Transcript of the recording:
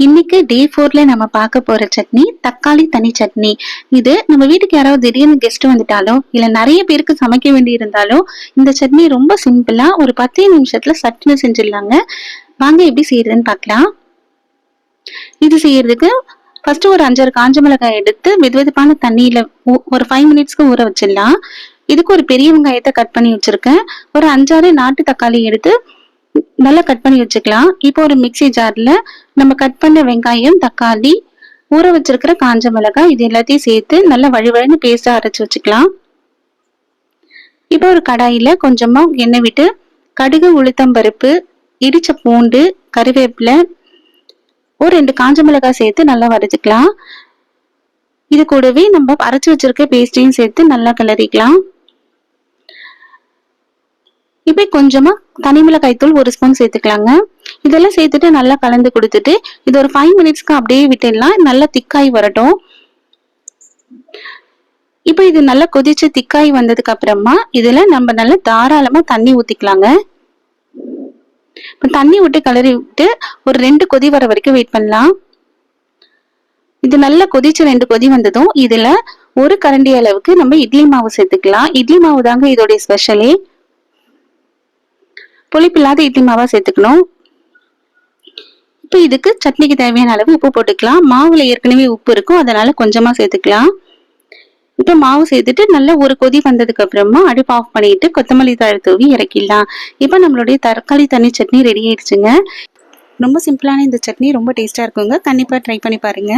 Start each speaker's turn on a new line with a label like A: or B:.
A: இன்னைக்கு டே 4ல நம்ம பார்க்க போற சட்னி தக்காளி தனி சட்னி. இது நம்ம வீட்டுக்கு யாராவது திடீர்னு கெஸ்ட் வந்துட்டாலோ இல்ல நிறைய பேருக்கு சமைக்க வேண்டி இருந்தாலோ இந்த சட்னி ரொம்ப சிம்பிளா ஒரு 10 நிமிஷத்துல சட்னி செஞ்சிடலாங்க. வாங்க எப்படி செய்யறதுன்னு பார்க்கலாம். இது செய்யறதுக்கு ஃபர்ஸ்ட் ஒரு 5 காஞ்ச மிளகாய் எடுத்து வெதுவெதுப்பான தண்ணியில ஒரு 5 மினிட்ஸ்க்கு ஊற வச்சிடலாம். இதுக்கு ஒரு பெரிய வெங்காயத்தை கட் பண்ணி வச்சிருக்கேன். ஒரு 5-6 நாட்டு தக்காளி எடுத்து நல்லா கட் பண்ணி வச்சுக்கலாம். இப்போ ஒரு மிக்சி ஜார்ல நம்ம கட் பண்ண வெங்காயம், தக்காளி, ஊற வச்சிருக்கிற காஞ்ச மிளகாய் இது எல்லாத்தையும் சேர்த்து நல்லா வழுவழுன்னு பேஸ்டா அரைச்சு வச்சுக்கலாம். இப்போ ஒரு கடாயில கொஞ்சமா எண்ணெய் விட்டு கடுகு, உளுத்தம் பருப்பு, இடிச்ச பூண்டு, கருவேப்பிலை, ஒரு 2 காஞ்ச மிளகாய் சேர்த்து நல்லா வதக்கிக்கலாம். இது கூடவே நம்ம அரைச்சு வச்சிருக்க பேஸ்டையும் சேர்த்து நல்லா கிளறிக்கலாம். இப்ப கொஞ்சமா தனி மிளகாய் தூள் 1 ஸ்பூன் சேர்த்துக்கலாங்க. இதெல்லாம் சேர்த்துட்டு நல்லா கலந்து கொடுத்துட்டு இது ஒரு 5 மினிட்ஸ்க்கு அப்படியே விட்டுடலாம். நல்லா திக்காய் வரட்டும். இப்ப இது நல்லா கொதிச்சு திக்காய் வந்ததுக்கு அப்புறமா இதுல நம்ம நல்லா தாராளமா தண்ணி ஊத்திக்கலாங்க. இப்ப தண்ணி விட்டு கலரி விட்டு ஒரு 2 கொதி வர வரைக்கும் வெயிட் பண்ணலாம். இது நல்லா கொதிச்சு 2 கொதி வந்ததும் இதுல ஒரு கரண்டி அளவுக்கு நம்ம இட்லி மாவு சேர்த்துக்கலாம். இட்லி மாவு தாங்க இதோடைய ஸ்பெஷலே. புளிப்பில்லாத இட்லி மாவா சேர்த்துக்கணும். இப்ப இதுக்கு சட்னிக்கு தேவையான அளவு உப்பு போட்டுக்கலாம். மாவுல ஏற்கனவே உப்பு இருக்கும், அதனால கொஞ்சமா சேர்த்துக்கலாம். இப்ப மாவு சேர்த்துட்டு நல்லா ஒரு கொதி வந்ததுக்கு அப்புறமா அடுப்பு ஆஃப் பண்ணிட்டு கொத்தமல்லி தழை தூவி இறக்கிடலாம். இப்ப நம்மளுடைய தக்காளி தனி சட்னி ரெடி ஆயிடுச்சுங்க. ரொம்ப சிம்பிளான இந்த சட்னி ரொம்ப டேஸ்டா இருக்குங்க. கண்டிப்பா ட்ரை பண்ணி பாருங்க.